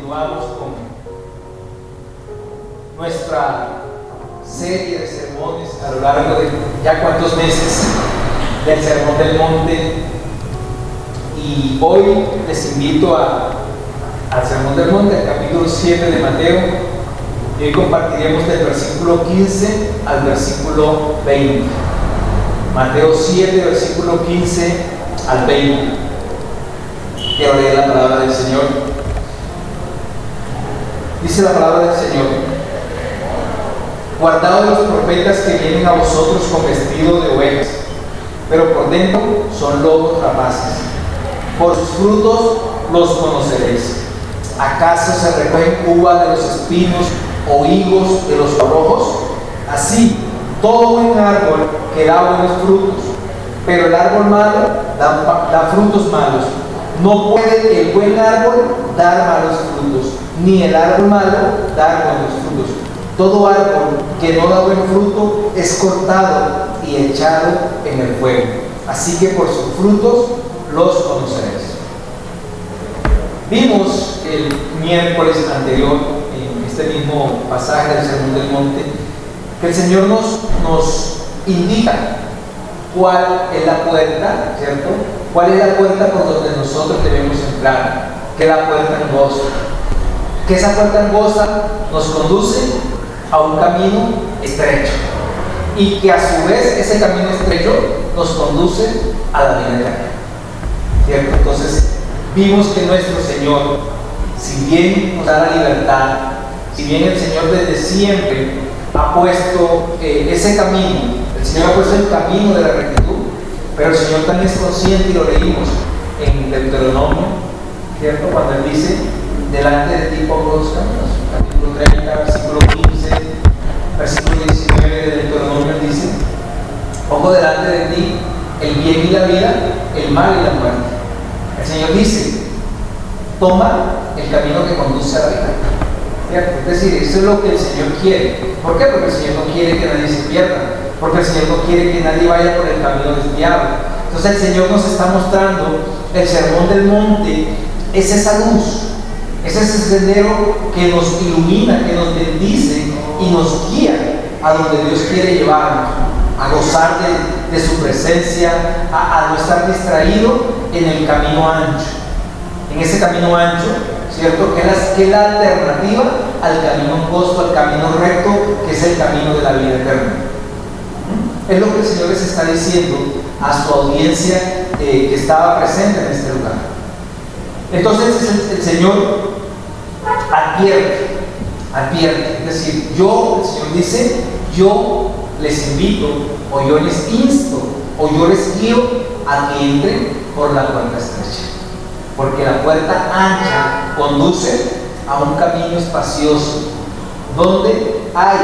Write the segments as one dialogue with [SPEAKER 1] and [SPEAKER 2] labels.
[SPEAKER 1] continuamos con nuestra serie de sermones a lo largo de ya cuántos meses del Sermón del Monte, y hoy les invito al Sermón del Monte, al capítulo 7 de Mateo, y hoy compartiremos del versículo 15 al versículo 20. Mateo 7, versículo 15 al 20. Quiero leer la palabra del Señor. Dice la palabra del Señor: guardaos de los profetas que vienen a vosotros con vestido de ovejas, pero por dentro son lobos rapaces. Por sus frutos los conoceréis. ¿Acaso se recogen uvas de los espinos o higos de los abrojos? Así, todo buen árbol que da buenos frutos, pero el árbol malo da frutos malos. No puede el buen árbol dar malos frutos, ni el árbol malo dar buenos frutos. Todo árbol que no da buen fruto es cortado y echado en el fuego. Así que por sus frutos los conoceréis. Vimos el miércoles anterior, en este mismo pasaje del Sermón del Monte, que el Señor nos indica cuál es la puerta, ¿cierto? ¿Cuál es la puerta por donde nosotros debemos entrar? Que es la puerta angosta. Que esa puerta angosta nos conduce a un camino estrecho. Y que a su vez ese camino estrecho nos conduce a la vida eterna. ¿Cierto? Entonces, vimos que nuestro Señor, si bien nos da la libertad, si bien el Señor desde siempre ha puesto ese camino, el Señor ha puesto el camino de la rectitud, pero el Señor también es consciente, y lo leímos en Deuteronomio, ¿cierto? Cuando Él dice: delante de ti pongo los caminos, capítulo 30, versículo 15, versículo 19 de Deuteronomio, Él dice: pongo delante de ti el bien y la vida, el mal y la muerte. El Señor dice: toma el camino que conduce a la vida. ¿Cierto? Es decir, eso es lo que el Señor quiere. ¿Por qué? Porque el Señor no quiere que nadie se pierda. Porque el Señor no quiere que nadie vaya por el camino desviado. Entonces el Señor nos está mostrando el Sermón del Monte, es esa luz, es ese sendero que nos ilumina, que nos bendice y nos guía a donde Dios quiere llevarnos, a gozar de su presencia, a no estar distraído en el camino ancho, en ese camino ancho, ¿cierto? Que es la alternativa al camino angosto, al camino recto, que es el camino de la vida eterna. Es lo que el Señor les está diciendo a su audiencia que estaba presente en este lugar. Entonces el Señor advierte, es decir, el Señor dice: yo les invito, o yo les insto, o yo les guío a que entren por la puerta estrecha, porque la puerta ancha conduce a un camino espacioso donde hay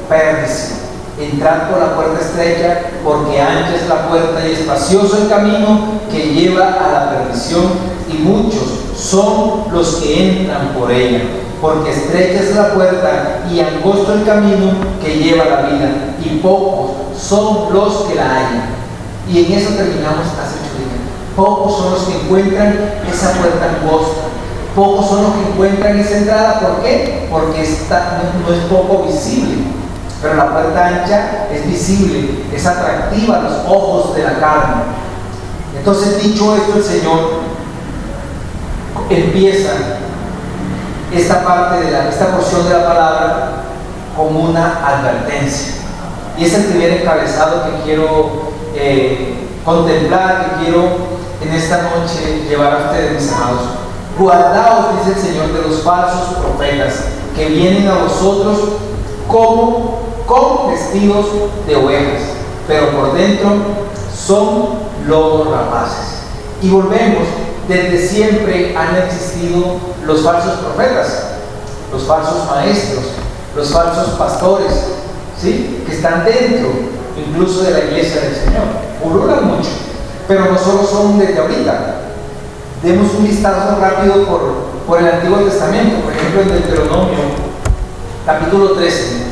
[SPEAKER 1] perdición. Entrar por la puerta estrecha, porque ancha es la puerta y espacioso el camino que lleva a la perdición, y muchos son los que entran por ella, porque estrecha es la puerta y angosto el camino que lleva a la vida, y pocos son los que la hallan. Y en eso terminamos hace 8 días. Pocos son los que encuentran esa puerta angosta, pocos son los que encuentran esa entrada. ¿Por qué? Porque esta no es poco visible, pero la puerta ancha es visible, es atractiva a los ojos de la carne. Entonces, dicho esto, el Señor empieza esta porción de la palabra como una advertencia, y es el primer encabezado que quiero contemplar, que quiero en esta noche llevar a ustedes, mis amados. Guardaos, dice el Señor, de los falsos profetas que vienen a vosotros con vestidos de ovejas, pero por dentro son lobos rapaces. Y volvemos: desde siempre han existido los falsos profetas, los falsos maestros, los falsos pastores, ¿sí? Que están dentro incluso de la iglesia del Señor. Pululan mucho, pero no solo son desde ahorita. Demos un vistazo rápido por el Antiguo Testamento. Por ejemplo, en Deuteronomio capítulo 13.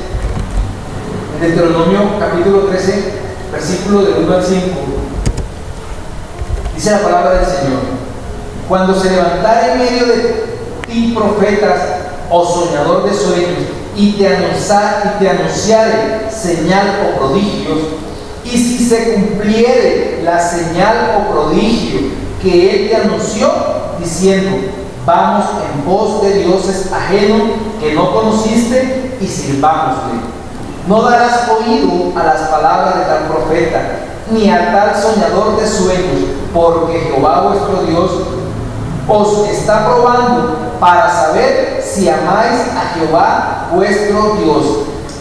[SPEAKER 1] En Deuteronomio capítulo 13, versículo del 1 al 5, dice la palabra del Señor: cuando se levantare en medio de ti ti profetas o soñador de sueños, y te anunciare señal o prodigios, y si se cumpliere la señal o prodigio que él te anunció, diciendo, vamos en pos de dioses ajenos que no conociste, y sirvámosle. No darás oído a las palabras de tal profeta, ni a tal soñador de sueños, porque Jehová vuestro Dios os está probando para saber si amáis a Jehová vuestro Dios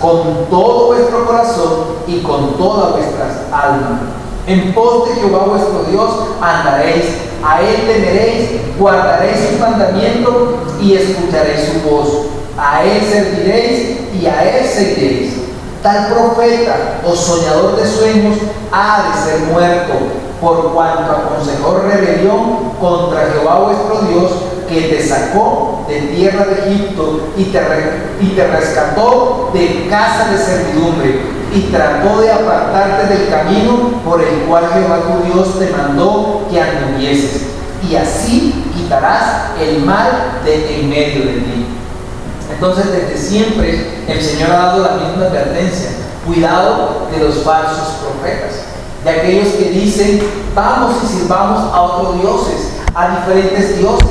[SPEAKER 1] con todo vuestro corazón y con todas vuestras almas. En pos de Jehová vuestro Dios andaréis, a él temeréis, guardaréis sus mandamientos y escucharéis su voz. A él serviréis y a él seguiréis. Tal profeta o soñador de sueños ha de ser muerto, por cuanto aconsejó rebelión contra Jehová vuestro Dios, que te sacó de tierra de Egipto y te rescató de casa de servidumbre, y trató de apartarte del camino por el cual Jehová tu Dios te mandó que anduvieses, y así quitarás el mal de en medio de ti. Entonces, desde siempre el Señor ha dado la misma advertencia: cuidado de los falsos profetas, de aquellos que dicen, vamos y sirvamos a otros dioses, a diferentes dioses.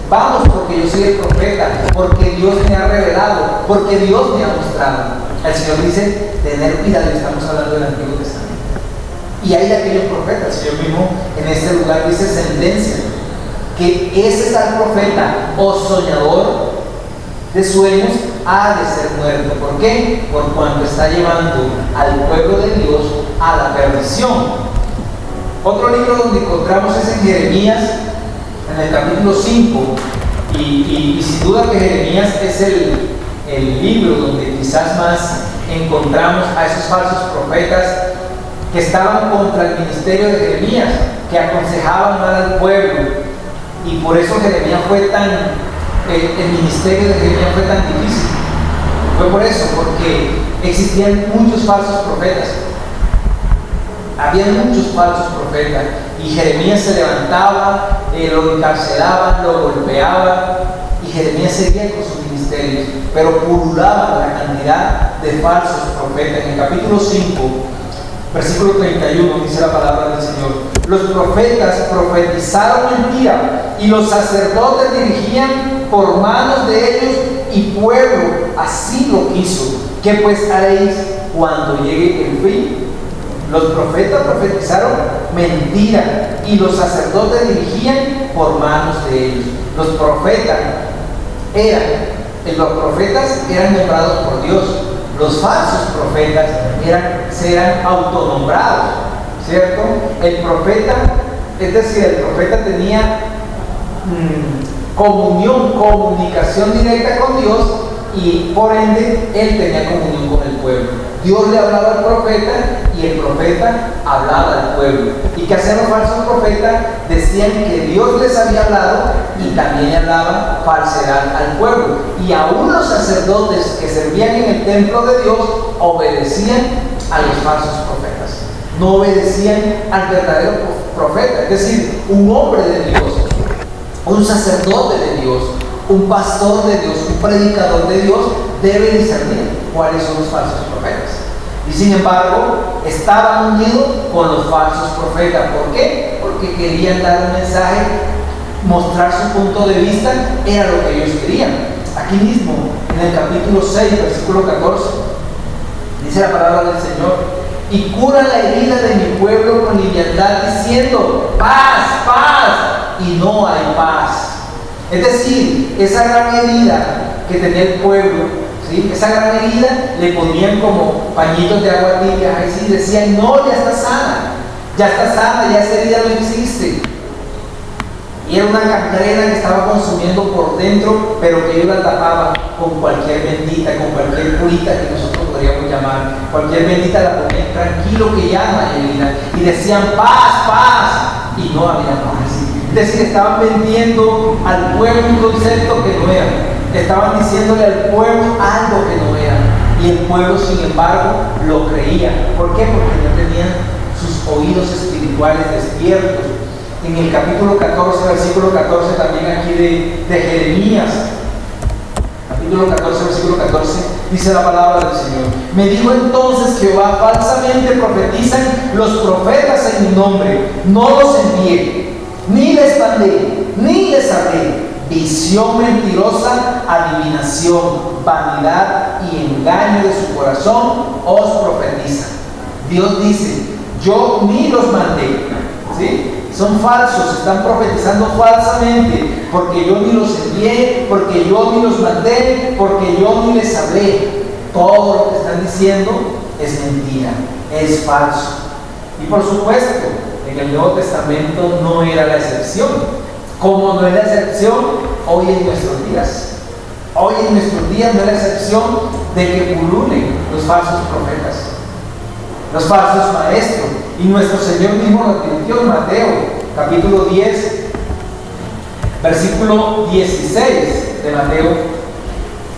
[SPEAKER 1] Vamos porque yo soy el profeta, porque Dios me ha revelado, porque Dios me ha mostrado. El Señor dice, tener cuidado, y estamos hablando del Antiguo Testamento. Y hay de aquellos profetas, el Señor mismo en este lugar dice sentencia, que ese tal profeta o soñador de sueños ha de ser muerto. ¿Por qué? Por cuanto está llevando al pueblo de Dios a la perdición. Otro libro donde encontramos es en Jeremías, en el capítulo 5, y sin duda que Jeremías es el libro donde quizás más encontramos a esos falsos profetas que estaban contra el ministerio de Jeremías, que aconsejaban mal al pueblo, y por eso Jeremías el ministerio de Jeremías fue tan difícil. Fue por eso, porque existían muchos falsos profetas. Había muchos falsos profetas, y Jeremías se levantaba, lo encarcelaban, lo golpeaban, y Jeremías seguía con sus ministerios, pero pululaba la cantidad de falsos profetas. En el capítulo 5, versículo 31, dice la palabra del Señor: los profetas profetizaron mentira, y los sacerdotes dirigían por manos de ellos, y pueblo así lo quiso. ¿Qué pues haréis cuando llegue el fin? Los profetas profetizaron mentira, y los sacerdotes dirigían por manos de ellos. Los profetas eran nombrados por Dios. Los falsos profetas eran autonombrados, ¿cierto? El profeta, es decir, el profeta tenía comunicación directa con Dios, y por ende él tenía comunión con el pueblo. Dios le hablaba al profeta y el profeta hablaba al pueblo. ¿Y qué hacían los falsos profetas? Decían que Dios les había hablado y también hablaban falsedad al pueblo. Y aún los sacerdotes que servían en el templo de Dios obedecían a los falsos profetas. No obedecían al verdadero profeta, es decir, un hombre de Dios, un sacerdote de Dios, un pastor de Dios, un predicador de Dios debe discernir cuáles son los falsos profetas. Y sin embargo, estaban unidos con los falsos profetas. ¿Por qué? Porque querían dar un mensaje, mostrar su punto de vista, era lo que ellos querían. Aquí mismo, en el capítulo 6, versículo 14, dice la palabra del Señor: y cura la herida de mi pueblo con liviandad, diciendo, paz, paz, y no hay paz. Es decir, esa gran herida que tenía el pueblo, ¿sí? Esa gran herida le ponían como pañitos de agua tibia, ahí sí decían, no, ya está sana, ya esa herida no existe. Y era una gangrena que estaba consumiendo por dentro, pero que ellos la tapaban con cualquier bendita, con cualquier curita que nosotros podríamos llamar. Cualquier bendita la ponían, tranquilo que ya no hay herida. Y decían, paz, paz, y no había paz. Es decir, estaban vendiendo al pueblo un concepto que no era. Estaban diciéndole al pueblo algo que no era. Y el pueblo, sin embargo, lo creía. ¿Por qué? Porque no tenían sus oídos espirituales despiertos. en el capítulo 14, versículo 14, también aquí de Jeremías. Capítulo 14, versículo 14, dice la palabra del Señor. Me dijo entonces Jehová: falsamente profetizan los profetas en mi nombre. No los envié, ni les mandé, ni les hablé. Visión mentirosa, adivinación, vanidad y engaño de su corazón os profetizan. Dios dice: yo ni los mandé, ¿sí? Son falsos, están profetizando falsamente, porque yo ni los envié, porque yo ni los mandé, porque yo ni les hablé. Todo lo que están diciendo es mentira, es falso. Y por supuesto, en el Nuevo Testamento no era la excepción, como no es la excepción hoy en nuestros días. Hoy en nuestros días no es la excepción de que pululen los falsos profetas, los falsos maestros. Y nuestro Señor mismo lo advirtió en Mateo, capítulo 10, versículo 16 de Mateo.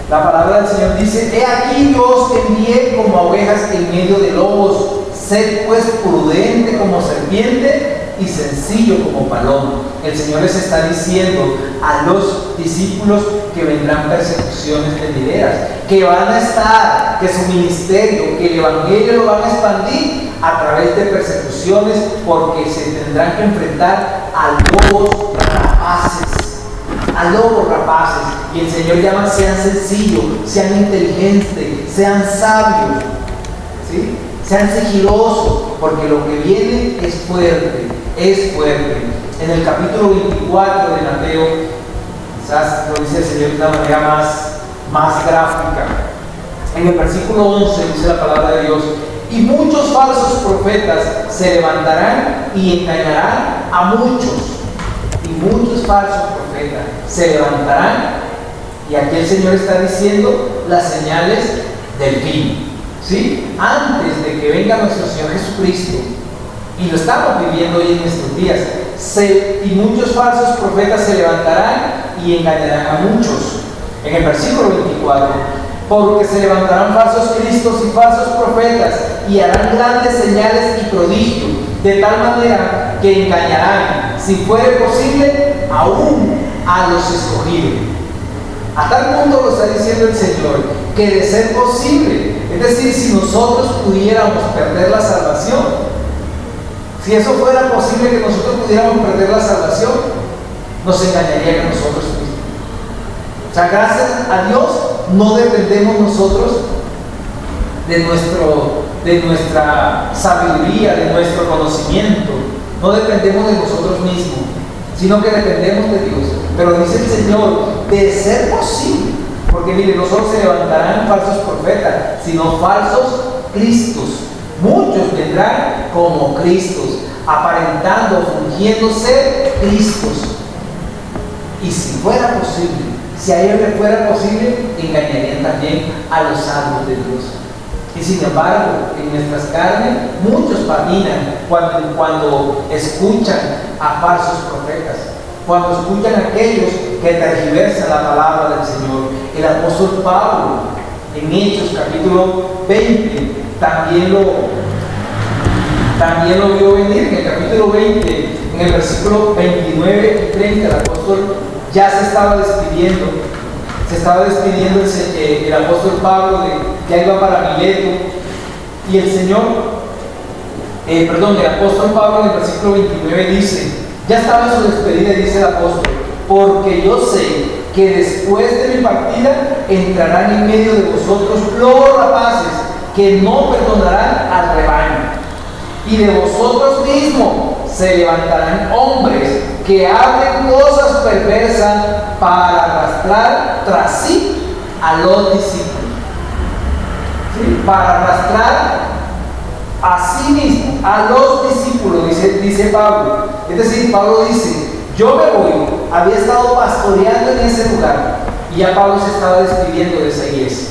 [SPEAKER 1] La palabra del Señor dice: he aquí yo os envié como ovejas en medio de lobos. Sed pues prudente como serpiente y sencillo como paloma. El Señor les está diciendo a los discípulos que vendrán persecuciones venideras, que van a estar, que su ministerio, que el evangelio lo van a expandir a través de persecuciones, porque se tendrán que enfrentar a lobos rapaces, y el Señor llama: sean sencillos, sean inteligentes, sean sabios, ¿sí? Sean sigilosos, porque lo que viene es fuerte, es fuerte. En el capítulo 24 de Mateo, quizás lo dice el Señor de una manera más gráfica. En el versículo 11 dice la palabra de Dios: y muchos falsos profetas se levantarán y engañarán a muchos. Y muchos falsos profetas se levantarán, y aquí el Señor está diciendo las señales del fin, ¿sí? Antes de que venga nuestro Señor Jesucristo, y lo estamos viviendo hoy en estos días, y muchos falsos profetas se levantarán y engañarán a muchos. En el versículo 24: porque se levantarán falsos cristos y falsos profetas, y harán grandes señales y prodigios, de tal manera que engañarán, si fuere posible, aún a los escogidos. A tal punto lo está diciendo el Señor, que de ser posible, es decir, si nosotros pudiéramos perder la salvación, si eso fuera posible, que nosotros pudiéramos perder la salvación, nos engañarían a nosotros mismos. O sea, gracias a Dios no dependemos nosotros de nuestra sabiduría, de nuestro conocimiento. No dependemos de nosotros mismos, sino que dependemos de Dios. Pero dice el Señor, de ser posible, porque mire, no solo se levantarán falsos profetas, sino falsos cristos. Muchos vendrán como Cristos, aparentando, fingiendo ser Cristos. Y si fuera posible, si a ellos les fuera posible, engañarían también a los salvos de Dios. Y sin embargo, en nuestras carnes, muchos patinan cuando escuchan a falsos profetas, cuando escuchan a aquellos que tergiversan la palabra del Señor. El apóstol Pablo, en Hechos capítulo 20, también lo vio venir. En el capítulo 20, en el versículo 29 y 30, el apóstol ya se estaba despidiendo el apóstol Pablo, ya iba para Mileto, y el apóstol Pablo en el versículo 29 dice: ya estaba en su despedida, dice el apóstol: porque yo sé que después de mi partida entrarán en medio de vosotros lobos rapaces, que no perdonarán al rebaño. Y de vosotros mismos se levantarán hombres que hablen cosas perversas para arrastrar tras sí a los discípulos. ¿Sí? Para arrastrar a sí mismo a los discípulos, dice Pablo. Es decir, Pablo dice: yo me voy, había estado pastoreando en ese lugar, y ya Pablo se estaba despidiendo de esa iglesia.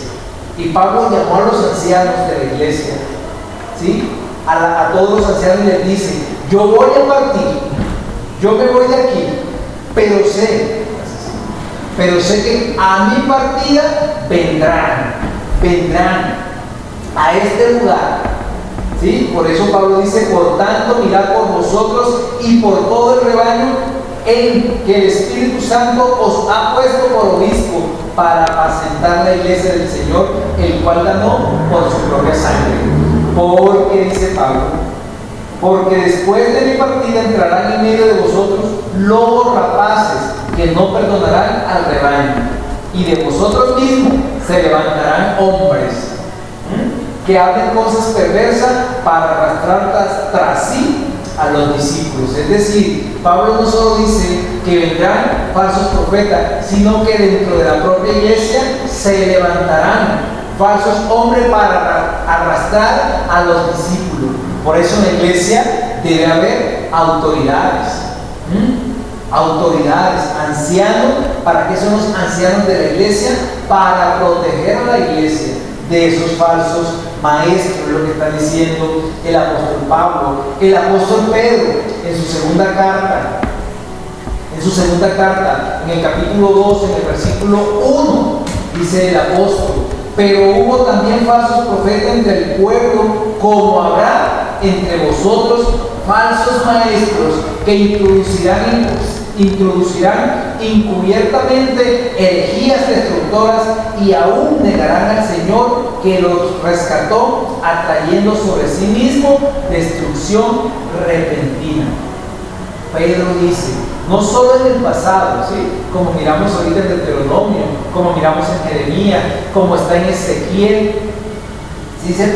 [SPEAKER 1] Y Pablo llamó a los ancianos de la iglesia, ¿sí? A todos los ancianos les dice: yo voy a partir, yo me voy de aquí, pero sé que a mi partida vendrán a este lugar ¿sí? Por eso Pablo dice: por tanto, mirad por vosotros y por todo el rebaño en que el Espíritu Santo os ha puesto por obispo para apacentar la iglesia del Señor, el cual ganó por su propia sangre. Porque, dice Pablo, porque después de mi partida entrarán en medio de vosotros lobos rapaces que no perdonarán al rebaño, y de vosotros mismos se levantarán hombres que hablen cosas perversas para arrastrar tras sí a los discípulos. Es decir, Pablo no solo dice que vendrán falsos profetas, sino que dentro de la propia iglesia se levantarán falsos hombres para arrastrar a los discípulos. Por eso en la iglesia debe haber autoridades. Autoridades, ancianos. ¿Para qué son los ancianos de la iglesia? Para proteger a la iglesia de esos falsos maestros, lo que está diciendo el apóstol Pablo. El apóstol Pedro, en su segunda carta, en el capítulo 2, en el versículo 1, dice el apóstol: pero hubo también falsos profetas entre el pueblo, como habrá entre vosotros falsos maestros que introducirán encubiertamente herejías destructoras, y aún negarán al Señor que los rescató, atrayendo sobre sí mismo destrucción repentina. Pedro dice, no solo en el pasado, ¿sí? Como miramos ahorita en Deuteronomio, como miramos en Jeremías, como está en Ezequiel. Dice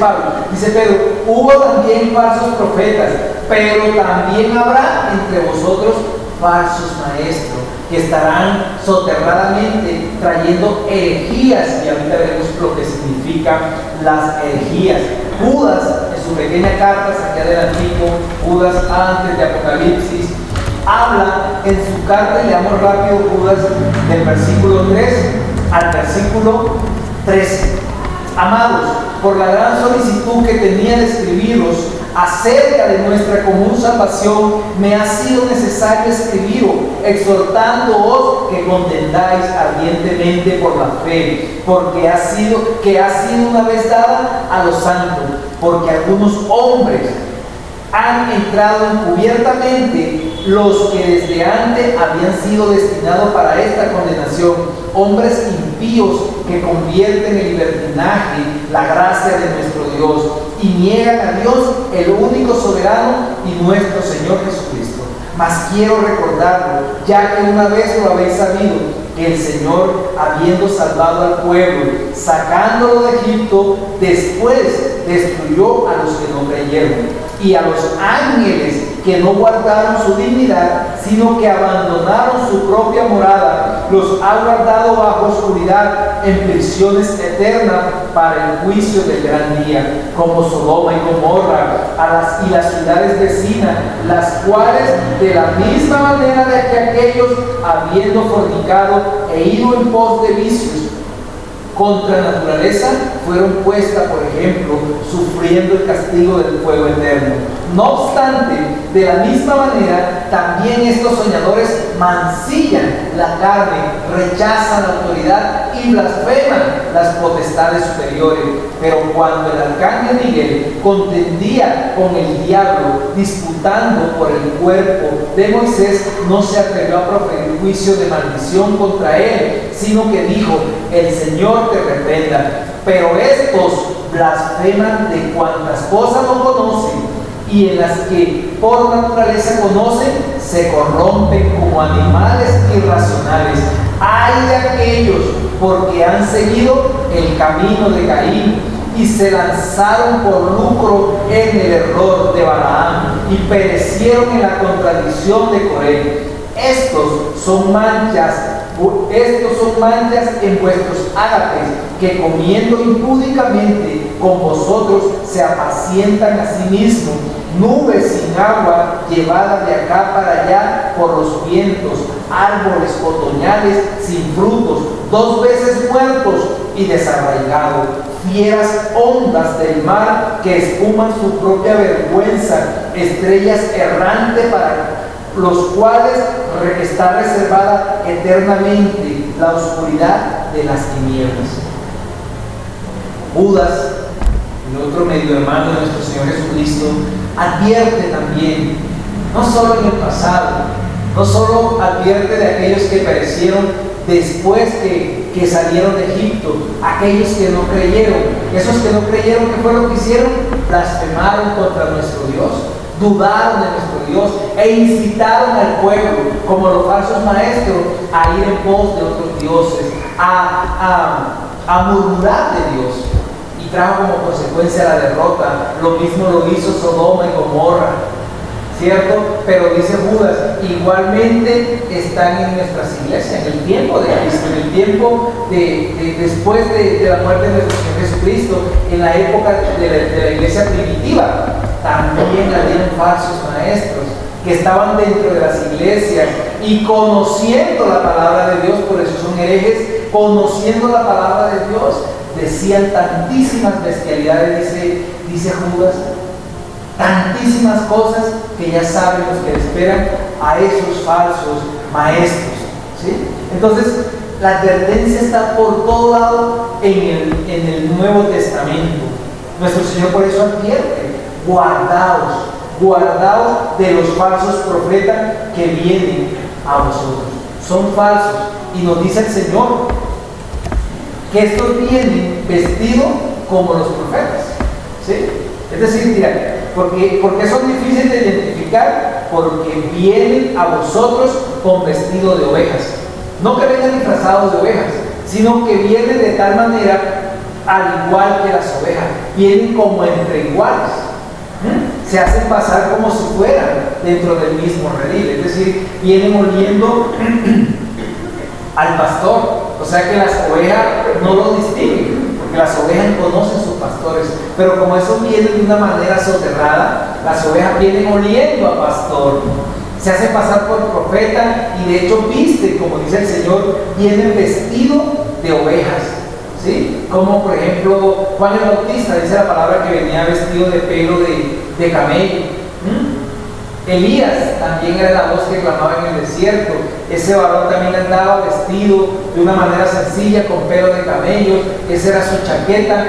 [SPEAKER 1] Pedro, hubo también falsos profetas, pero también habrá entre vosotros falsos maestros que estarán soterradamente trayendo herejías, y ahorita veremos lo que significan las herejías. Judas, en su pequeña carta saquea del Antiguo, Judas antes de Apocalipsis, habla en su carta, y leamos rápido Judas del versículo 3 al versículo 13. Amados, por la gran solicitud que tenía de escribiros acerca de nuestra común salvación, me ha sido necesario escribiros, exhortándoos que contendáis ardientemente por la fe, porque ha sido una vez dada a los santos, porque algunos hombres han entrado encubiertamente, los que desde antes habían sido destinados para esta condenación, hombres impíos que convierten en libertinaje la gracia de nuestro Dios y niegan a Dios, el único soberano y nuestro Señor Jesucristo. Mas quiero recordarlo, ya que una vez lo habéis sabido, que el Señor, habiendo salvado al pueblo, sacándolo de Egipto, después destruyó a los que no creyeron, y a los ángeles que no guardaron su dignidad, sino que abandonaron su propia morada, los ha guardado bajo oscuridad en prisiones eternas para el juicio del gran día, como Sodoma y Gomorra y las ciudades vecinas, las cuales de la misma manera de que aquellos, habiendo fornicado e ido en pos de vicios contra naturaleza, fueron puestas, por ejemplo, sufriendo el castigo del fuego eterno. No obstante, de la misma manera, también estos soñadores mancillan la carne, rechazan la autoridad y blasfeman las potestades superiores. Pero cuando el arcángel Miguel contendía con el diablo, disputando por el cuerpo de Moisés, no se atrevió a proferir juicio de maldición contra él, sino que dijo: el Señor te reprenda. Pero estos blasfeman de cuantas cosas no conocen, y en las que por naturaleza conocen, se corrompen como animales irracionales. Ay de aquellos, porque han seguido el camino de Caín y se lanzaron por lucro en el error de Balaam y perecieron en la contradicción de Coré. Estos son manchas en vuestros ágapes, que comiendo impúdicamente con vosotros se apacientan a sí mismos, nubes sin agua llevadas de acá para allá por los vientos, árboles otoñales sin frutos, 2 veces muertos y desarraigados, fieras ondas del mar que espuman su propia vergüenza, estrellas errantes para los cuales está reservada eternamente la oscuridad de las tinieblas. Judas el otro medio hermano de nuestro Señor Jesucristo, advierte también, no solo en el pasado, no solo advierte de aquellos que perecieron después que salieron de Egipto, aquellos que no creyeron. Esos que no creyeron, ¿qué fue lo que hicieron? Blasfemaron contra nuestro Dios, dudaron de nuestro Dios e incitaron al pueblo, como los falsos maestros, a ir en pos de otros dioses, a murmurar de Dios, y trajo como consecuencia la derrota. Lo mismo lo hizo Sodoma y Gomorra, ¿cierto? Pero dice Judas, igualmente están en nuestras iglesias, en el tiempo de Cristo, en el tiempo después de la muerte de nuestro Señor Jesucristo, en la época de la iglesia primitiva, también habían falsos maestros que estaban dentro de las iglesias y conociendo la palabra de Dios, por eso son herejes, conociendo la palabra de Dios, decían tantísimas bestialidades, dice Judas, tantísimas cosas que ya saben los que esperan a esos falsos maestros, ¿sí? Entonces, la advertencia está por todo lado en el Nuevo Testamento. Nuestro Señor por eso advierte: guardaos de los falsos profetas que vienen a vosotros. Son falsos. Y nos dice el Señor que estos vienen vestidos como los profetas, ¿sí? Es decir, mira, ¿por qué son difíciles de identificar? Porque vienen a vosotros con vestido de ovejas. No que vengan disfrazados de ovejas, sino que vienen de tal manera, al igual que las ovejas, vienen como entre iguales. Se hacen pasar como si fueran dentro del mismo redil, es decir, vienen oliendo al pastor. O sea que las ovejas no lo distinguen, porque las ovejas conocen sus pastores, pero como eso viene de una manera soterrada, las ovejas vienen oliendo a pastor, se hacen pasar por profeta y de hecho visten, como dice el Señor, vienen vestidos de ovejas, ¿sí? Como por ejemplo Juan el Bautista, dice la palabra que venía vestido de pelo de camello. Elías también era la voz que clamaba en el desierto. Ese varón también andaba vestido de una manera sencilla, con pelo de camello. Esa era su chaqueta.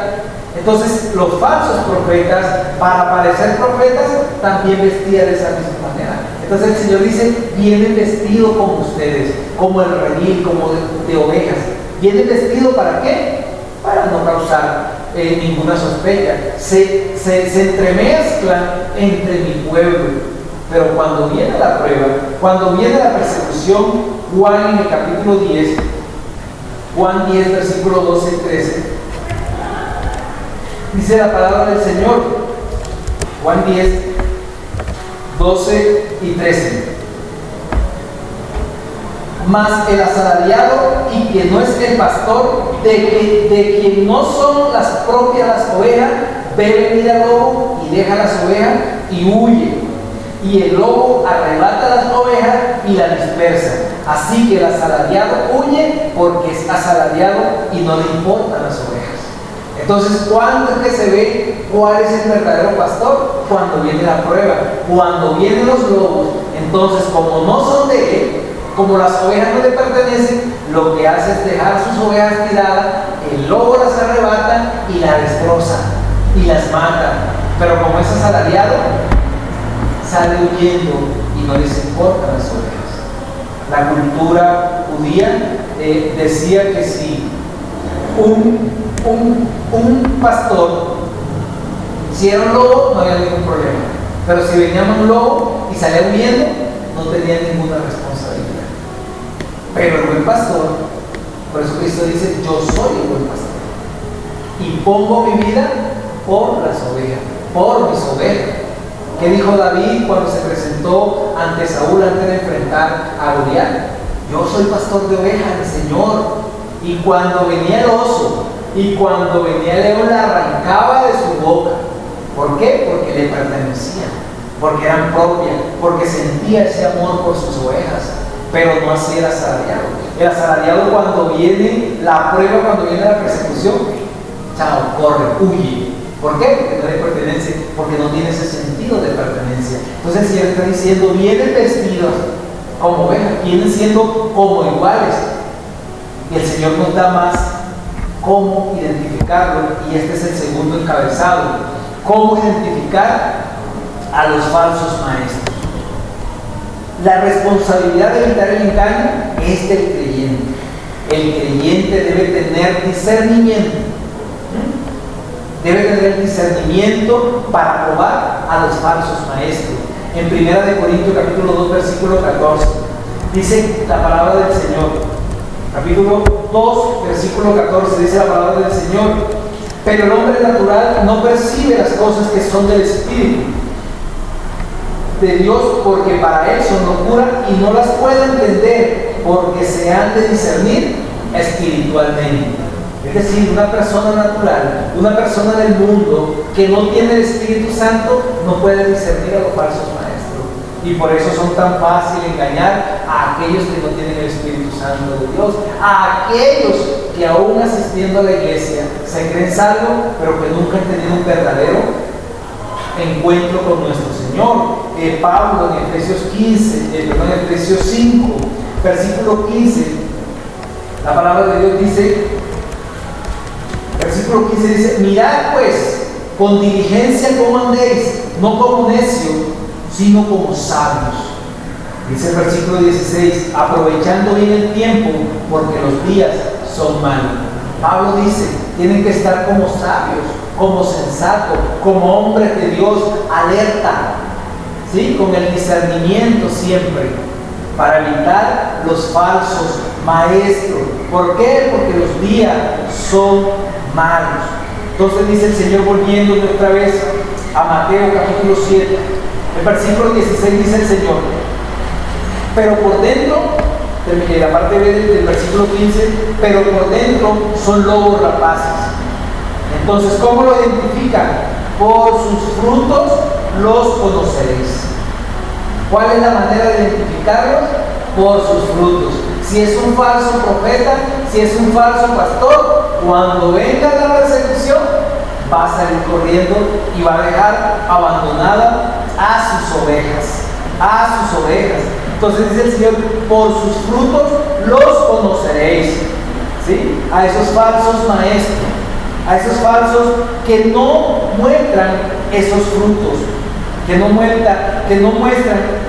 [SPEAKER 1] Entonces los falsos profetas, para parecer profetas, también vestían de esa misma manera. Entonces el Señor dice: vienen vestidos como ustedes, como el redil, como de ovejas. ¿Vienen vestidos para qué? Para no causar ninguna sospecha. Se entremezclan entre mi pueblo. Pero cuando viene la prueba, cuando viene la persecución, Juan en el capítulo 10, Juan 10, versículo 12 y 13, dice la palabra del Señor, Juan 10, 12 y 13. Mas el asalariado y quien no es el pastor, de quien no son las propias las ovejas, ve venir al lobo y deja las ovejas y huye. Y el lobo arrebata las ovejas y las dispersa. Así que el asalariado huye porque es asalariado y no le importan las ovejas. Entonces, ¿cuándo es que se ve cuál es el verdadero pastor? Cuando viene la prueba, cuando vienen los lobos. Entonces, como no son de él, como las ovejas no le pertenecen, lo que hace es dejar sus ovejas tiradas, el lobo las arrebata y las destroza y las mata. Pero como es asalariado, sale huyendo y no les importan las ovejas. La cultura judía decía que si un pastor, si era un lobo, no había ningún problema, pero si venía un lobo y salía huyendo, no tenía ninguna responsabilidad. Pero el buen pastor, por eso Cristo dice: yo soy el buen pastor y pongo mi vida por las ovejas, por mis ovejas. ¿Qué dijo David cuando se presentó ante Saúl antes de enfrentar a Goliat? Yo soy pastor de ovejas, mi Señor. Y cuando venía el oso y cuando venía el león, la arrancaba de su boca. ¿Por qué? Porque le pertenecían, porque eran propias, porque sentía ese amor por sus ovejas. Pero no así el asalariado. El asalariado, cuando viene la prueba, cuando viene la persecución, chao, corre, huye. ¿Por qué? Porque no le pertenece, porque no tiene ese sentido de pertenencia. Entonces el Señor está diciendo: vienen vestidos como ovejas, vienen siendo como iguales. Y el Señor nos da más cómo identificarlo, y este es el segundo encabezado: cómo identificar a los falsos maestros. La responsabilidad de evitar el engaño es del creyente. El creyente debe tener discernimiento. Debe tener discernimiento para probar a los falsos maestros. En 1 Corintios capítulo 2, versículo 14, dice la palabra del Señor. Capítulo 2, versículo 14, dice la palabra del Señor: pero el hombre natural no percibe las cosas que son del Espíritu de Dios, porque para él son locura y no las puede entender, porque se han de discernir espiritualmente. Es decir, una persona natural, una persona del mundo que no tiene el Espíritu Santo, no puede discernir a los falsos maestros. Y por eso son tan fáciles engañar a aquellos que no tienen el Espíritu Santo de Dios, a aquellos que aún asistiendo a la iglesia se creen salvos, pero que nunca han tenido un verdadero encuentro con nuestro Señor. Pablo en Efesios 5, versículo 15, la palabra de Dios dice, versículo 15 dice: mirad pues con diligencia cómo andéis, no como necios, sino como sabios. Dice el versículo 16: aprovechando bien el tiempo, porque los días son malos. Pablo dice: tienen que estar como sabios, como sensatos, como hombres de Dios, alerta, ¿sí? Con el discernimiento siempre, para evitar los falsos maestros. ¿Por qué? Porque los días son malos. Entonces dice el Señor, volviendo otra vez a Mateo capítulo 7, el versículo 16, dice el Señor: pero por dentro, en la parte B del versículo 15, pero por dentro son lobos rapaces. Entonces, ¿cómo lo identifican? Por sus frutos los conoceréis. ¿Cuál es la manera de identificarlos? Por sus frutos. Si es un falso profeta, si es un falso pastor, cuando venga la persecución, va a salir corriendo y va a dejar abandonada a sus ovejas. A sus ovejas. Entonces dice el Señor: por sus frutos los conoceréis. ¿Sí? A esos falsos maestros, a esos falsos que no muestran esos frutos, que no muestran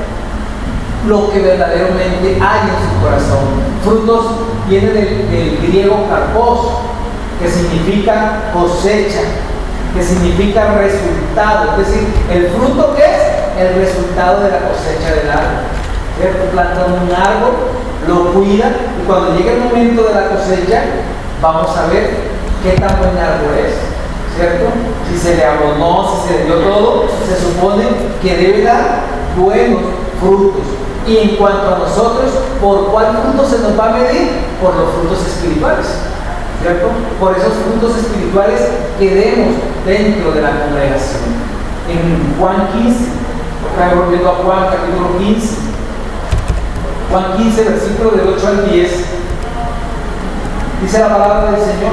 [SPEAKER 1] lo que verdaderamente hay en su corazón. Frutos viene del griego karpos, que significa cosecha, que significa resultado. Es decir, el fruto, ¿qué es? El resultado de la cosecha del árbol. ¿Cierto? Plantan un árbol, lo cuidan, y cuando llegue el momento de la cosecha, vamos a ver qué tan buen árbol es, ¿cierto? Si se le abonó, si se le dio todo, se supone que debe dar buenos frutos. Y en cuanto a nosotros, ¿por cuál fruto se nos va a medir? Por los frutos espirituales, ¿cierto? Por esos frutos espirituales que demos dentro de la congregación. En Juan 15, otra vez volviendo a Juan capítulo 15, Juan 15, versículo del 8 al 10, dice la palabra del Señor: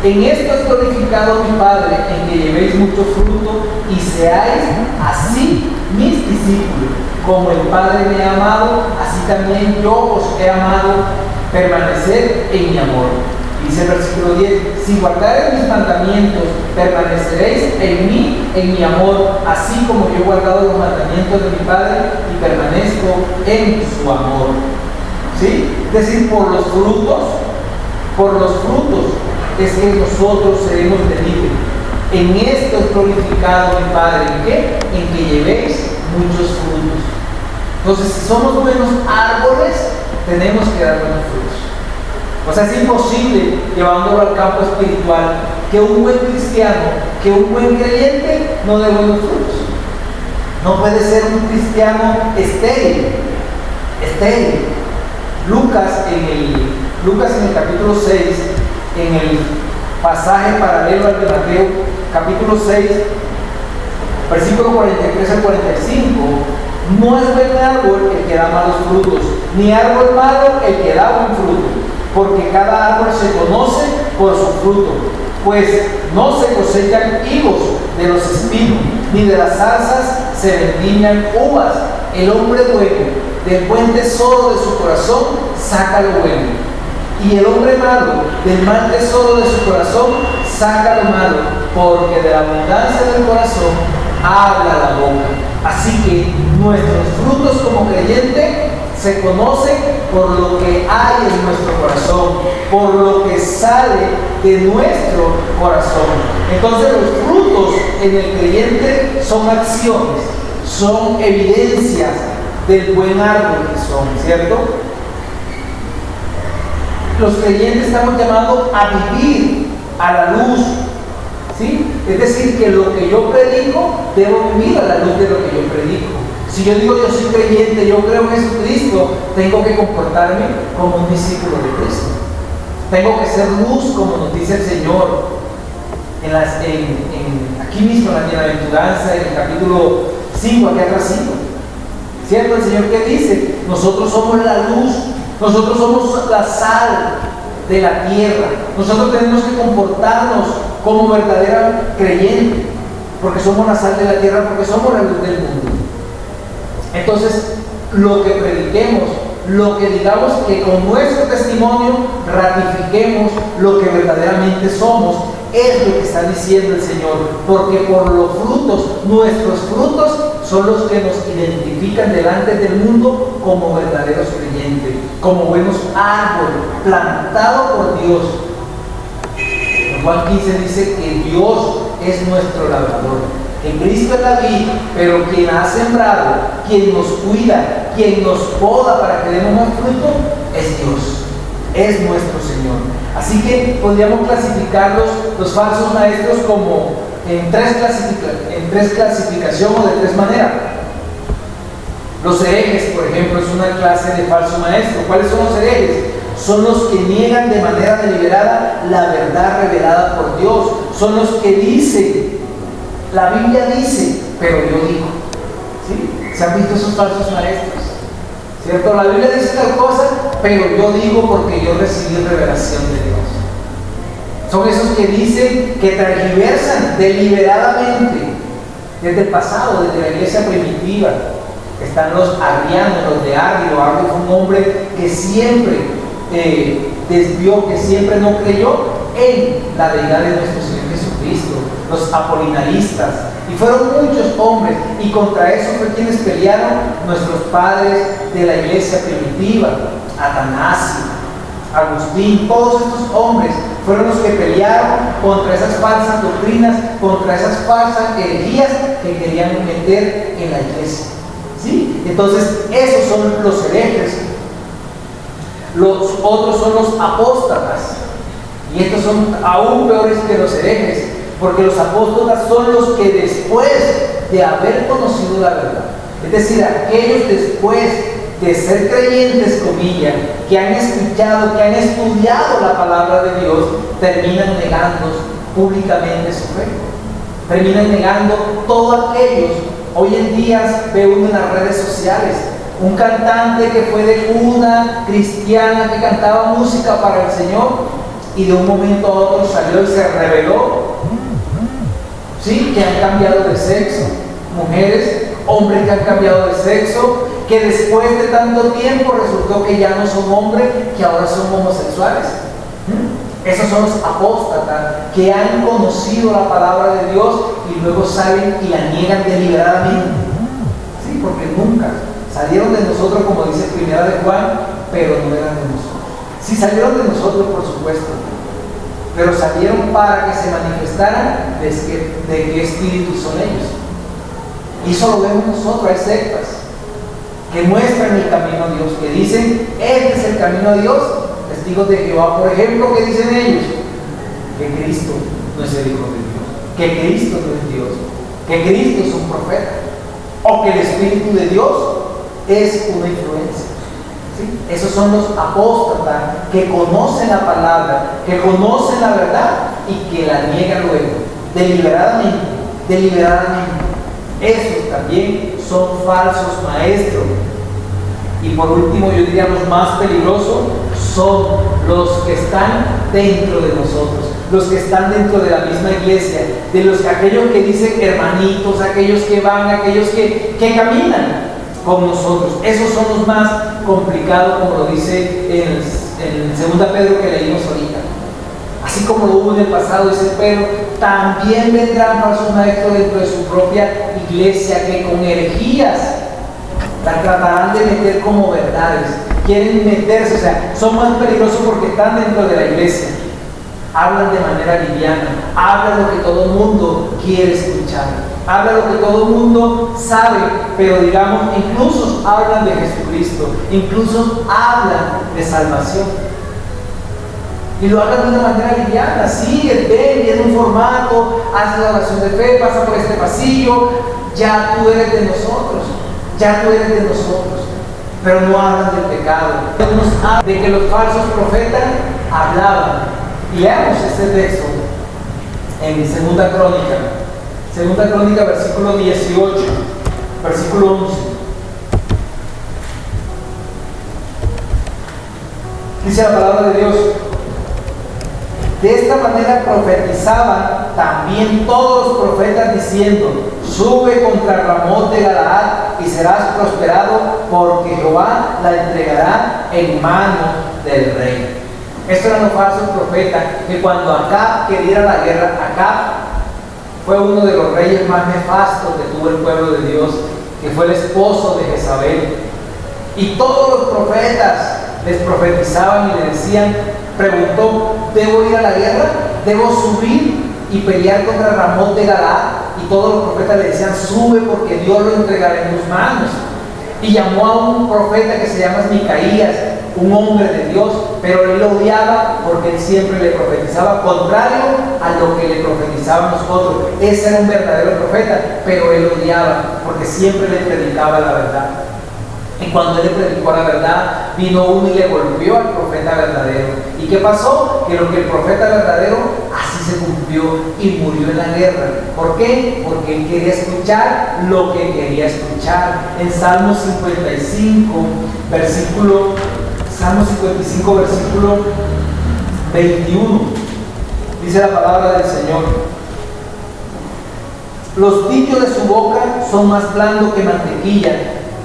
[SPEAKER 1] en esto es glorificado mi Padre, en que llevéis mucho fruto y seáis así mis discípulos. Como el Padre me ha amado, así también yo os he amado. Permaneced en mi amor. Dice el versículo 10: si guardareis mis mandamientos, permaneceréis en mí, en mi amor, así como yo he guardado los mandamientos de mi Padre y permanezco en su amor. ¿Sí? Es decir, por los frutos es que nosotros seremos tenidos. En esto es glorificado mi Padre. ¿En qué? En que llevéis muchos frutos. Entonces, si somos buenos árboles, tenemos que dar buenos frutos. O sea, es imposible, llevándolo al campo espiritual, que un buen cristiano, que un buen creyente no dé buenos frutos. No puede ser un cristiano estéril. Lucas en el capítulo 6, en el pasaje paralelo al de Mateo, capítulo 6, versículo 43 al 45, no es buen árbol el que da malos frutos, ni árbol malo el que da buen fruto, porque cada árbol se conoce por su fruto, pues no se cosechan higos de los espinos, ni de las zarzas se vendimian uvas. El hombre bueno, del buen tesoro de su corazón, saca lo bueno, Y el hombre malo, del mal tesoro de su corazón, saca lo malo, porque de la abundancia del corazón habla la boca. Así que nuestros frutos como creyente se conocen por lo que hay en nuestro corazón, por lo que sale de nuestro corazón. Entonces los frutos en el creyente son acciones, son evidencias del buen árbol que son, ¿cierto? Los creyentes estamos llamados a vivir a la luz, ¿sí? Es decir, que lo que yo predico, debo vivir a la luz de lo que yo predico. Si yo digo yo soy creyente, yo creo en Jesucristo, tengo que comportarme como un discípulo de Cristo. Tengo que ser luz, como nos dice el Señor aquí mismo en la bienaventuranza, en el capítulo 5, aquí atrásito. ¿Cierto? El Señor que dice, nosotros somos la luz, nosotros somos la sal de la tierra, nosotros tenemos que comportarnos como verdadera creyente, porque somos la sal de la tierra, porque somos la luz del mundo. Entonces, lo que prediquemos, lo que digamos, que con nuestro testimonio ratifiquemos lo que verdaderamente somos, es lo que está diciendo el Señor, porque por los frutos, nuestros frutos son los que nos identifican delante del mundo como verdaderos creyentes, como buenos árboles plantados por Dios. En Juan 15 dice que Dios es nuestro labrador, que Cristo es la vid, pero quien ha sembrado, quien nos cuida, quien nos poda para que demos más fruto, es Dios, es nuestro Señor. Así que podríamos clasificar los falsos maestros como en tres clasificaciones o de tres maneras. Los herejes, por ejemplo, es una clase de falso maestro. ¿Cuáles son los herejes? Son los que niegan de manera deliberada la verdad revelada por Dios. Son los que dicen, la Biblia dice, pero yo digo. ¿Sí? ¿Se han visto esos falsos maestros? ¿Cierto? La Biblia dice tal cosa, pero yo digo porque yo recibí revelación de Dios. Son esos que dicen, que tergiversan deliberadamente desde el pasado, desde la iglesia primitiva. Están los arrianos, los de Arrio. Arrio fue un hombre que siempre desvió, que siempre no creyó en la deidad de nuestro Señor Jesucristo. Los apolinaristas. Y fueron muchos hombres, y contra eso fue quienes pelearon nuestros padres de la iglesia primitiva, Atanasio, Agustín. Todos estos hombres fueron los que pelearon contra esas falsas doctrinas, contra esas falsas herejías que querían meter en la iglesia. ¿Sí? Entonces, esos son los herejes. Los otros son los apóstatas, y estos son aún peores que los herejes, porque los apóstotas son los que después de haber conocido la verdad, es decir, aquellos después de ser creyentes, comillas, que han escuchado, que han estudiado la palabra de Dios, terminan negando públicamente su fe, terminan negando todo aquellos. Hoy en día ve uno en las redes sociales un cantante que fue de cuna cristiana, que cantaba música para el Señor, y de un momento a otro salió y se rebeló. Sí, que han cambiado de sexo, mujeres, hombres que han cambiado de sexo, que después de tanto tiempo resultó que ya no son hombres, que ahora son homosexuales. Esos son los apóstatas que han conocido la palabra de Dios y luego salen y la niegan deliberadamente. Sí, porque nunca salieron de nosotros, como dice Primera de Juan, pero no eran de nosotros. Sí salieron de nosotros, por supuesto, pero salieron para que se manifestaran de qué espíritu son ellos. Y eso lo vemos nosotros. Hay sectas que muestran el camino a Dios, que dicen, este es el camino a Dios. Testigos de Jehová, por ejemplo, ¿qué dicen ellos? Que Cristo no es el Hijo de Dios, que Cristo no es Dios, que Cristo es un profeta, o que el Espíritu de Dios es una influencia. ¿Sí? Esos son los apóstatas que conocen la palabra, que conocen la verdad y que la niegan luego, deliberadamente. Esos también son falsos maestros. Y por último, yo diría los más peligrosos son los que están dentro de nosotros, los que están dentro de la misma iglesia, aquellos que dicen hermanitos, aquellos que van, aquellos que caminan con nosotros. Esos son los más complicados, como lo dice en 2 Pedro que leímos ahorita. Así como lo hubo en el pasado, dice Pedro, también vendrán falsos maestros dentro de su propia iglesia que con herejías la tratarán de meter como verdades. Quieren meterse, o sea, son más peligrosos porque están dentro de la iglesia. Hablan de manera liviana, hablan lo que todo el mundo quiere escuchar, hablan lo que todo el mundo sabe, pero digamos, incluso hablan de Jesucristo, incluso hablan de salvación. Y lo hablan de una manera liviana, sí, ven, viene un formato, hace la oración de fe, pasa por este pasillo, ya tú eres de nosotros, ya tú eres de nosotros. Pero no hablan del pecado, nos hablan de que los falsos profetas hablaban. Y leamos este texto en 2 Crónica, versículo 18, versículo 11. Dice la palabra de Dios: de esta manera profetizaban también todos los profetas diciendo: sube contra Ramot de Galaad y serás prosperado, porque Jehová la entregará en mano del rey. Estos eran los falsos profetas que cuando Acab quería ir a la guerra, Acab fue uno de los reyes más nefastos que tuvo el pueblo de Dios, que fue el esposo de Jezabel. Y todos los profetas les profetizaban y le decían, preguntó: ¿debo ir a la guerra? ¿Debo subir y pelear contra Ramot de Galaad? Y todos los profetas le decían: sube, porque Dios lo entregará en tus manos. Y llamó a un profeta que se llama Micaías, un hombre de Dios, pero él lo odiaba porque él siempre le profetizaba contrario a lo que le profetizaban nosotros. Ese era un verdadero profeta, pero él lo odiaba porque siempre le predicaba la verdad. Y cuando él le predicó la verdad, vino uno y le golpeó al profeta verdadero. ¿Y qué pasó? Que lo que el profeta verdadero, así se cumplió y murió en la guerra. ¿Por qué? Porque él quería escuchar lo que quería escuchar. En Salmo 55, versículo 21, dice la palabra del Señor: los dichos de su boca son más blandos que mantequilla,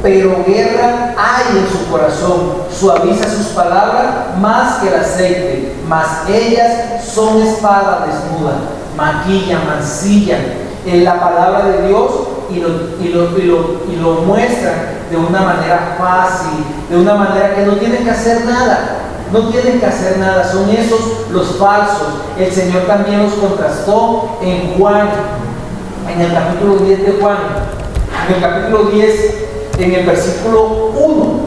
[SPEAKER 1] pero guerra hay en su corazón. Suaviza sus palabras más que el aceite, mas ellas son espada desnuda, maquilla, mancilla en la palabra de Dios y lo muestran de una manera fácil, de una manera que no tienen que hacer nada. No tienen que hacer nada, son esos los falsos. El Señor también los contrastó en Juan, en el capítulo 10 de Juan, en el capítulo 10, en el versículo 1,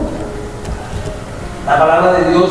[SPEAKER 1] la palabra de Dios,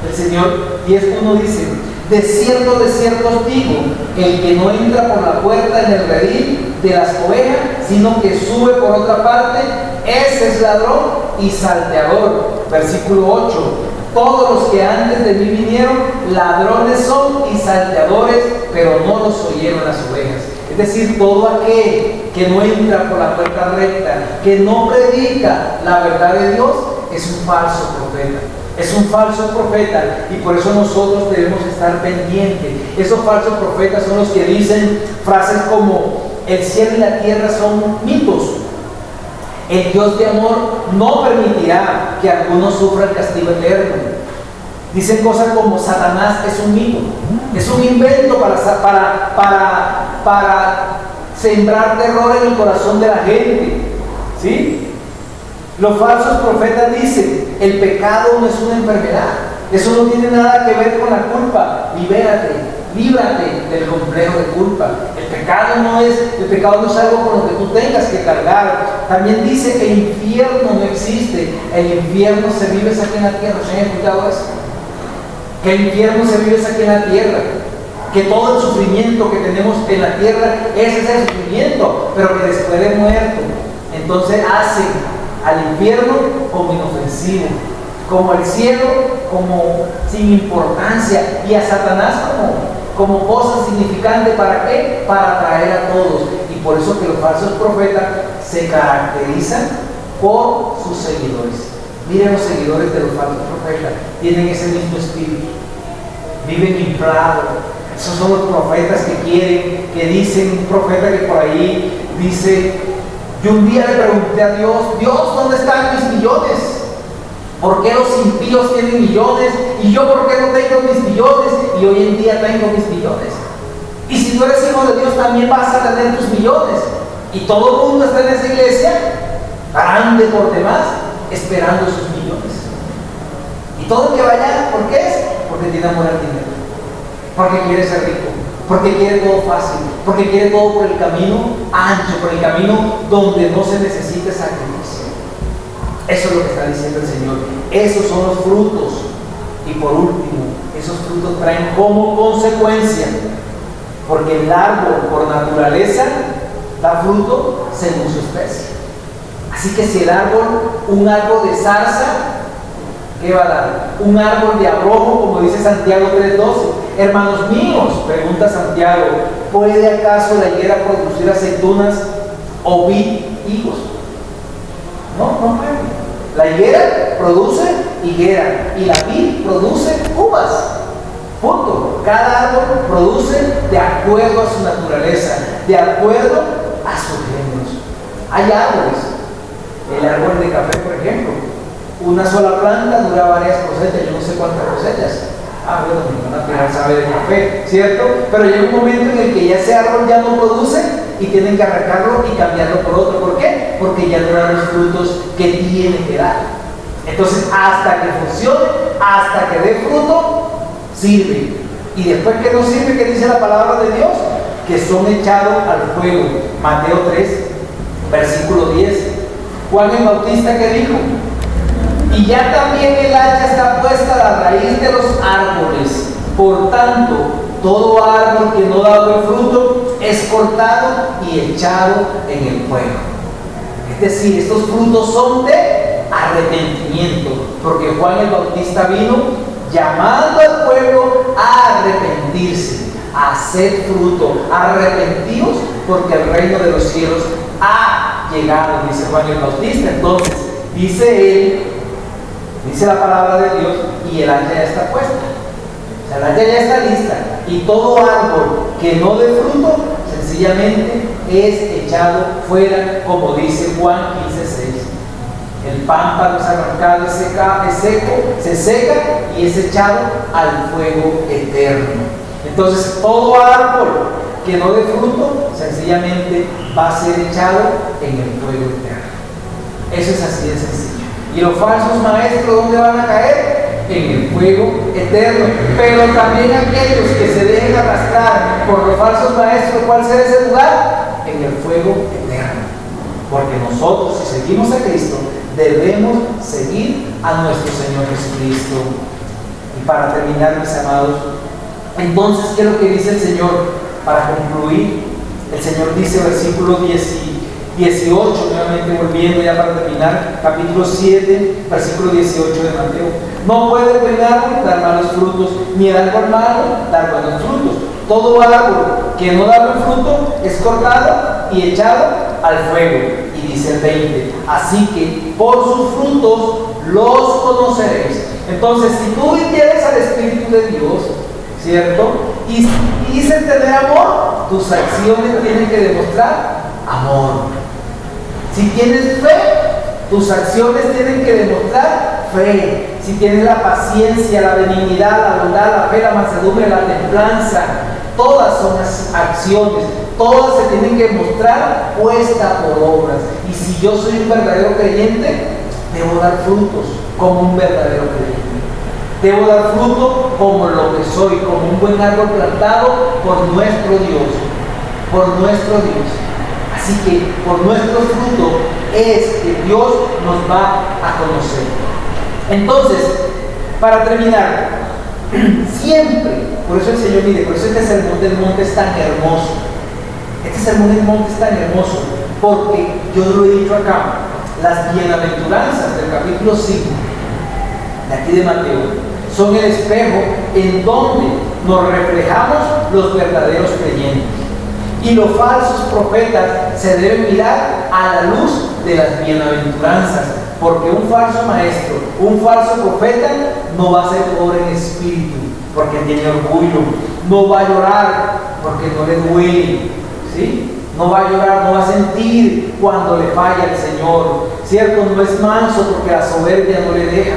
[SPEAKER 1] el Señor 10:1 dice: de cierto os digo, el que no entra por la puerta en el redil de las ovejas, sino que sube por otra parte, ese es ladrón y salteador. Versículo 8: todos los que antes de mí vinieron, ladrones son y salteadores, pero no los oyeron las ovejas. Es decir, todo aquel que no entra por la puerta recta, que no predica la verdad de Dios, es un falso profeta. Es un falso profeta, y por eso nosotros debemos estar pendientes. Esos falsos profetas son los que dicen frases como: el cielo y la tierra son mitos. El Dios de amor no permitirá que algunos sufran el castigo eterno. Dicen cosas como: Satanás es un mito, es un invento para sembrar terror en el corazón de la gente, ¿sí? Los falsos profetas dicen: el pecado no es una enfermedad, eso no tiene nada que ver con la culpa, líbrate del complejo de culpa. El pecado no es algo con lo que tú tengas que cargar. También dice que el infierno no existe, el infierno se vive aquí en la tierra. ¿Se han escuchado eso? Que el infierno se vive aquí en la tierra, que todo el sufrimiento que tenemos en la tierra, ese es el sufrimiento, pero que después de muerto, entonces hacen al infierno como inofensivo, como el cielo como sin importancia, y a Satanás como cosa insignificante. ¿Para qué? Para atraer a todos. Y por eso que los falsos profetas se caracterizan por sus seguidores. Miren, los seguidores de los falsos profetas tienen ese mismo espíritu, viven inflados. Esos son los profetas que dicen, un profeta que por ahí dice: yo un día le pregunté a Dios: Dios, ¿dónde están mis millones? ¿Por qué los impíos tienen millones y yo por qué no tengo mis millones y hoy en día tengo mis millones? Y si tú eres hijo de Dios también vas a tener tus millones. Y todo el mundo está en esa iglesia, grande por demás, esperando sus millones. Y todo el que vaya, ¿por qué es? Porque tiene amor al dinero, porque quiere ser rico, porque quiere todo fácil, porque quiere todo por el camino ancho, por el camino donde no se necesite sacrificio. Eso es lo que está diciendo el Señor. Esos son los frutos. Y por último, esos frutos traen como consecuencia, porque el árbol por naturaleza da fruto según su especie. Así que si el árbol, un árbol de zarza, ¿qué va a dar? Un árbol de abrojo, como dice Santiago 3:12. Hermanos míos, pregunta Santiago, ¿puede acaso la higuera producir aceitunas o vid higos? No puede. La higuera produce higuera y la vid produce uvas. Punto. Cada árbol produce de acuerdo a su naturaleza, de acuerdo a sus géneros. Hay árboles. El árbol de café, por ejemplo, una sola planta dura varias cosechas, yo no sé cuántas cosechas. Bueno, mi hermana sabe de café, ¿cierto? Pero llega un momento en el que ya ese árbol ya no produce y tienen que arrancarlo y cambiarlo por otro. ¿Por qué? Porque ya no dan los frutos que tiene que dar. Entonces, hasta que funcione, hasta que dé fruto, sirve. Y después que no sirve, ¿qué dice la palabra de Dios? Que son echados al fuego. Mateo 3, versículo 10. Juan el Bautista, ¿qué dijo? Y ya también el hacha está puesta a la raíz de los árboles. Por tanto, todo árbol que no da buen fruto es cortado y echado en el fuego. Es decir, estos frutos son de arrepentimiento, porque Juan el Bautista vino llamando al pueblo a arrepentirse, a hacer fruto, arrepentidos, porque el reino de los cielos ha llegado, dice Juan el Bautista. Entonces, dice él, dice la palabra de Dios, y el hacha ya está puesta. O sea, el hacha ya está lista. Y todo árbol que no dé fruto, sencillamente es echado fuera, como dice Juan 15:6. El pámpano es arrancado, es seco, se seca y es echado al fuego eterno. Entonces, todo árbol que no dé fruto, sencillamente va a ser echado en el fuego eterno. Eso es así de sencillo. ¿Y los falsos maestros dónde van a caer? En el fuego eterno. Pero también aquellos que se dejen arrastrar por los falsos maestros, ¿cuál será ese lugar? En el fuego eterno. Porque nosotros, si seguimos a Cristo, debemos seguir a nuestro Señor Jesucristo. Y para terminar, mis amados, entonces, ¿qué es lo que dice el Señor? Para concluir, el Señor dice, versículo 18, nuevamente volviendo ya para terminar, capítulo 7, versículo 18 de Mateo. No puede buen árbol dar malos frutos, ni el árbol malo dar buenos frutos. Todo árbol que no da buen fruto es cortado y echado al fuego. Y dice el 20, así que por sus frutos los conoceréis. Entonces, si tú tienes al Espíritu de Dios, ¿cierto? Y dices tener amor, tus acciones tienen que demostrar amor. Si tienes fe, tus acciones tienen que demostrar fe. Si tienes la paciencia, la benignidad, la bondad, la fe, la mansedumbre, la templanza, todas son acciones, todas se tienen que mostrar puesta por obras. Y si yo soy un verdadero creyente, debo dar frutos como un verdadero creyente. Debo dar fruto como lo que soy, como un buen árbol plantado por nuestro Dios, por nuestro Dios. Así que por nuestro fruto es que Dios nos va a conocer. Entonces, para terminar, siempre, por eso el Señor mire, por eso este sermón del monte es tan hermoso. Este sermón del monte es tan hermoso, porque yo lo he dicho acá, las bienaventuranzas del capítulo 5, de aquí de Mateo, son el espejo en donde nos reflejamos los verdaderos creyentes. Y los falsos profetas se deben mirar a la luz de las bienaventuranzas, porque un falso maestro, un falso profeta no va a ser pobre en espíritu, porque tiene orgullo, no va a llorar porque no le duele, ¿sí? No va a llorar, no va a sentir cuando le falla el Señor, ¿cierto? No es manso porque la soberbia no le deja.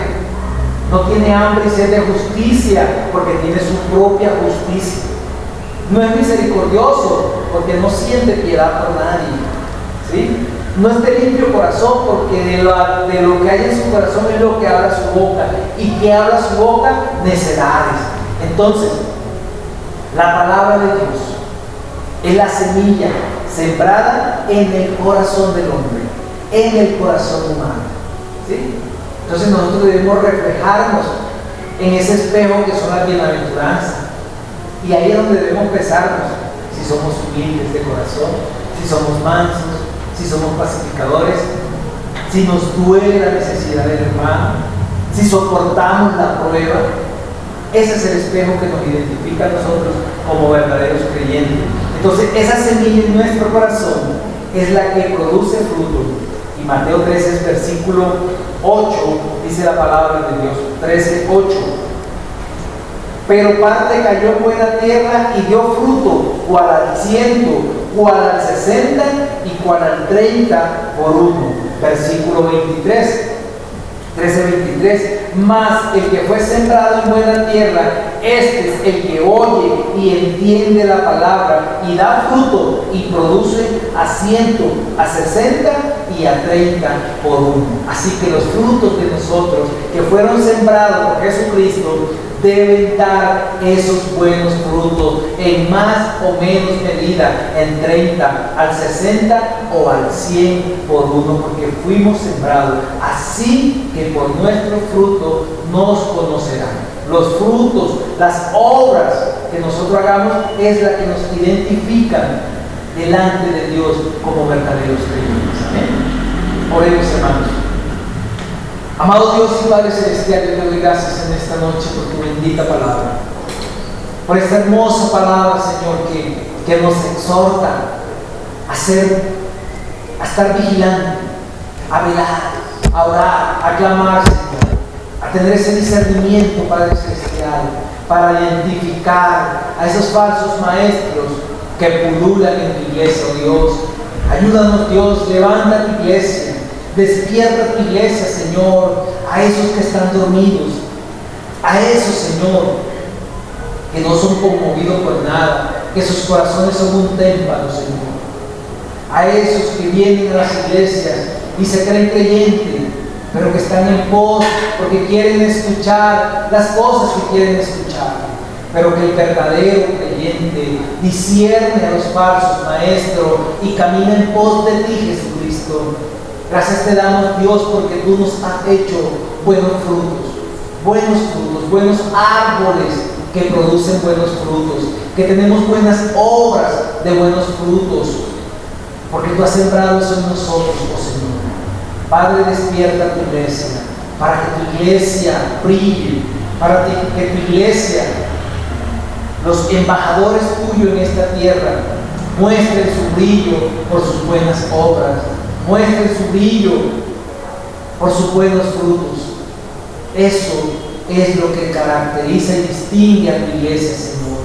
[SPEAKER 1] No tiene hambre y sed de justicia, porque tiene su propia justicia. No es misericordioso, porque no siente piedad por nadie. ¿Sí? No es de limpio corazón, porque de lo que hay en su corazón es lo que habla su boca. ¿Y que habla su boca? Necedades. Entonces, la palabra de Dios es la semilla sembrada en el corazón del hombre, en el corazón humano. ¿Sí? Entonces nosotros debemos reflejarnos en ese espejo que son las bienaventuranzas. Y ahí es donde debemos pesarnos, si somos humildes de corazón, si somos mansos, si somos pacificadores, si nos duele la necesidad del hermano, si soportamos la prueba. Ese es el espejo que nos identifica a nosotros como verdaderos creyentes. Entonces esa semilla en nuestro corazón es la que produce fruto. Y Mateo 13, versículo 8, dice la palabra de Dios, 13, 8. Pero parte cayó en buena tierra y dio fruto, cual al 100, cual al 60 y cual al 30 por uno. Versículo 23. 13:23. Mas el que fue sembrado en buena tierra, este es el que oye y entiende la palabra y da fruto y produce a 100, a 60 y a 30 por uno. Así que los frutos de nosotros que fueron sembrados por Jesucristo deben dar esos buenos frutos en más o menos medida, en 30, al 60 o al 100 por uno, porque fuimos sembrados. Así que por nuestro fruto nos conocerán. Los frutos, las obras que nosotros hagamos es la que nos identifican delante de Dios como verdaderos creyentes. Amén. Oremos, hermanos. Amado Dios y Padre Celestial, yo te doy gracias en esta noche por tu bendita palabra, por esta hermosa palabra, Señor, que nos exhorta a estar vigilantes, a velar, a orar, a clamar, Señor, a tener ese discernimiento, Padre Celestial, para identificar a esos falsos maestros que pululan en tu iglesia, oh Dios. Ayúdanos, Dios, levanta tu iglesia. Despierta tu iglesia, Señor, a esos que están dormidos, a esos, Señor, que no son conmovidos por nada, que sus corazones son un témpano, Señor. A esos que vienen a las iglesias y se creen creyentes, pero que están en pos porque quieren escuchar las cosas que quieren escuchar, pero que el verdadero creyente discierne a los falsos maestros y camina en pos de ti, Jesucristo. Gracias te damos, Dios, porque tú nos has hecho buenos frutos, buenos árboles que producen buenos frutos, que tenemos buenas obras de buenos frutos, porque tú has sembrado eso en nosotros, oh Señor. Padre, despierta tu iglesia, para que tu iglesia brille, para que tu iglesia, los embajadores tuyos en esta tierra, muestren su brillo por sus buenas obras. Muestren su brillo por sus buenos frutos. Eso es lo que caracteriza y distingue a tu iglesia, Señor.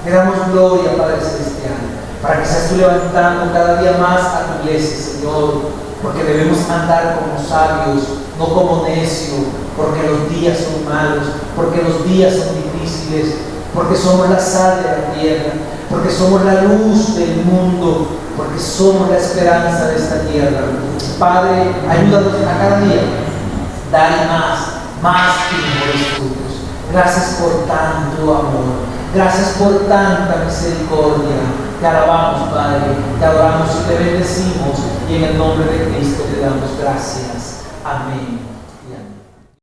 [SPEAKER 1] Te damos gloria, Padre Celestial, para que seas tú levantando cada día más a tu iglesia, Señor, porque debemos andar como sabios, no como necios, porque los días son malos, porque los días son difíciles, porque somos la sal de la tierra, porque somos la luz del mundo, porque somos la esperanza de esta tierra. Padre, ayúdanos a cada día dar más y mejores frutos. Gracias por tanto amor, gracias por tanta misericordia. Te alabamos, Padre, te adoramos y te bendecimos, y en el nombre de Cristo te damos gracias. Amén.